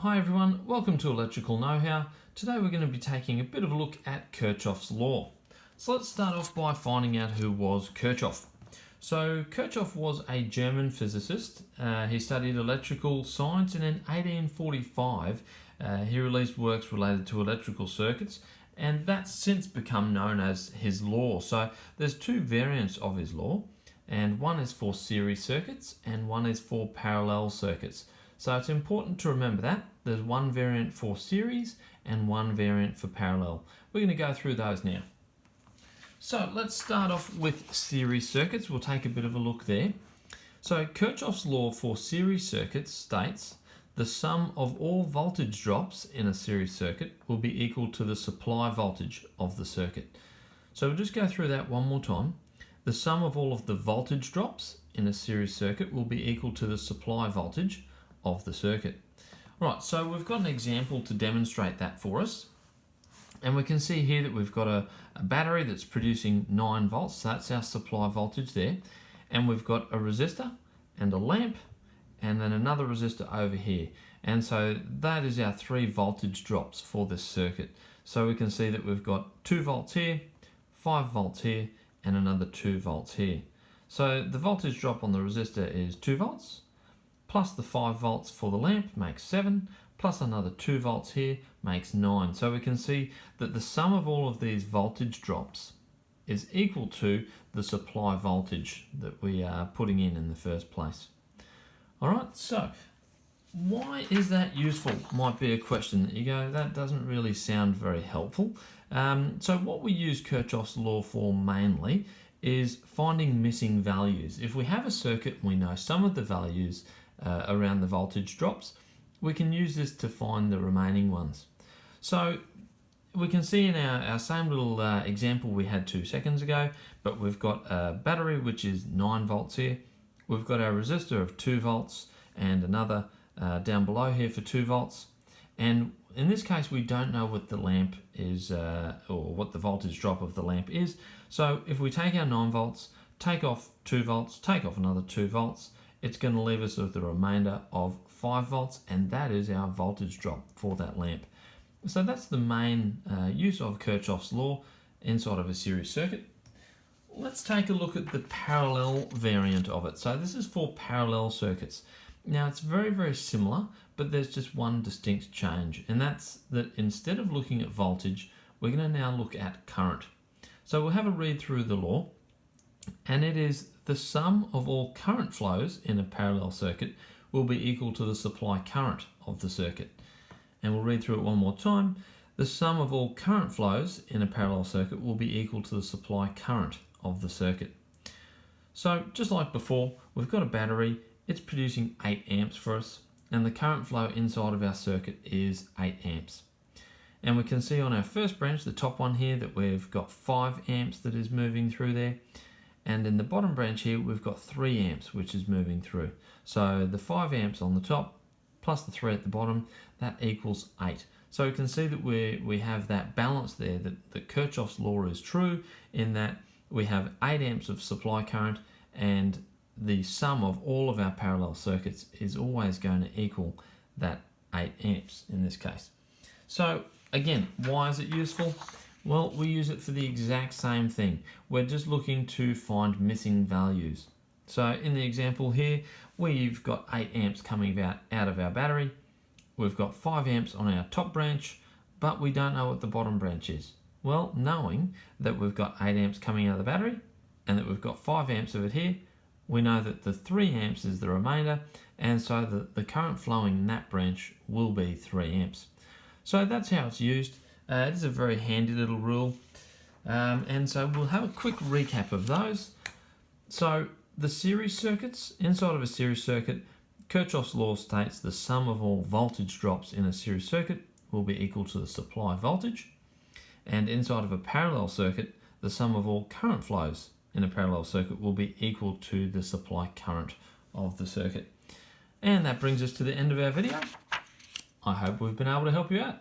Hi everyone, welcome to Electrical Know-How. Today we're going to be taking a bit of a look at Kirchhoff's Law. So let's start off by finding out who was Kirchhoff. So Kirchhoff was a German physicist. He studied electrical science, and in 1845 he released works related to electrical circuits, and that's since become known as his law. So there's two variants of his law, and one is for series circuits and one is for parallel circuits. So it's important to remember that there's one variant for series and one variant for parallel. We're going to go through those now. So let's start off with series circuits. We'll take a bit of a look there. So Kirchhoff's law for series circuits states the sum of all voltage drops in a series circuit will be equal to the supply voltage of the circuit. So we'll just go through that one more time. The sum of all of the voltage drops in a series circuit will be equal to the supply voltage of the circuit. Right, so we've got an example to demonstrate that for us. And we can see here that we've got a battery that's producing 9 volts. So that's our supply voltage there. And we've got a resistor and a lamp and then another resistor over here. And so that is our 3 voltage drops for this circuit. So we can see that we've got 2 volts here, 5 volts here, and another 2 volts here. So the voltage drop on the resistor is 2 volts, plus the 5 volts for the lamp makes 7, plus another 2 volts here makes 9. So we can see that the sum of all of these voltage drops is equal to the supply voltage that we are putting in the first place. Alright, so why is that useful? Might be a question that you go, that doesn't really sound very helpful. So what we use Kirchhoff's law for mainly is finding missing values. If we have a circuit and we know some of the values around the voltage drops, we can use this to find the remaining ones. So we can see in our same little example we had 2 seconds ago, but we've got a battery which is 9 volts here. We've got our resistor of 2 volts and another down below here for 2 volts. And in this case, we don't know what the lamp is or what the voltage drop of the lamp is. So if we take our 9 volts, take off 2 volts, take off another 2 volts, it's going to leave us with the remainder of 5 volts, and that is our voltage drop for that lamp. So that's the main use of Kirchhoff's law inside of a series circuit. Let's take a look at the parallel variant of it. So this is for parallel circuits. Now it's very, very similar, but there's just one distinct change, and that's that instead of looking at voltage, we're going to now look at current. So we'll have a read through the law, and it is the sum of all current flows in a parallel circuit will be equal to the supply current of the circuit. And we'll read through it one more time. The sum of all current flows in a parallel circuit will be equal to the supply current of the circuit. So just like before, we've got a battery, it's producing 8 amps for us, and the current flow inside of our circuit is 8 amps. And we can see on our first branch, the top one here, that we've got 5 amps that is moving through there. And in the bottom branch here, we've got 3 amps, which is moving through. So the 5 amps on the top, plus the 3 at the bottom, that equals 8. So we can see that we have that balance there, that Kirchhoff's law is true, in that we have 8 amps of supply current, and the sum of all of our parallel circuits is always going to equal that 8 amps in this case. So again, why is it useful? Well, we use it for the exact same thing. We're just looking to find missing values. So in the example here, we've got 8 amps coming out of our battery. We've got 5 amps on our top branch, but we don't know what the bottom branch is. Well, knowing that we've got 8 amps coming out of the battery and that we've got 5 amps of it here, we know that the 3 amps is the remainder, and so the current flowing in that branch will be 3 amps. So that's how it's used. It is a very handy little rule, and so we'll have a quick recap of those. So the series circuits, inside of a series circuit, Kirchhoff's law states the sum of all voltage drops in a series circuit will be equal to the supply voltage, and inside of a parallel circuit, the sum of all current flows in a parallel circuit will be equal to the supply current of the circuit. And that brings us to the end of our video. I hope we've been able to help you out.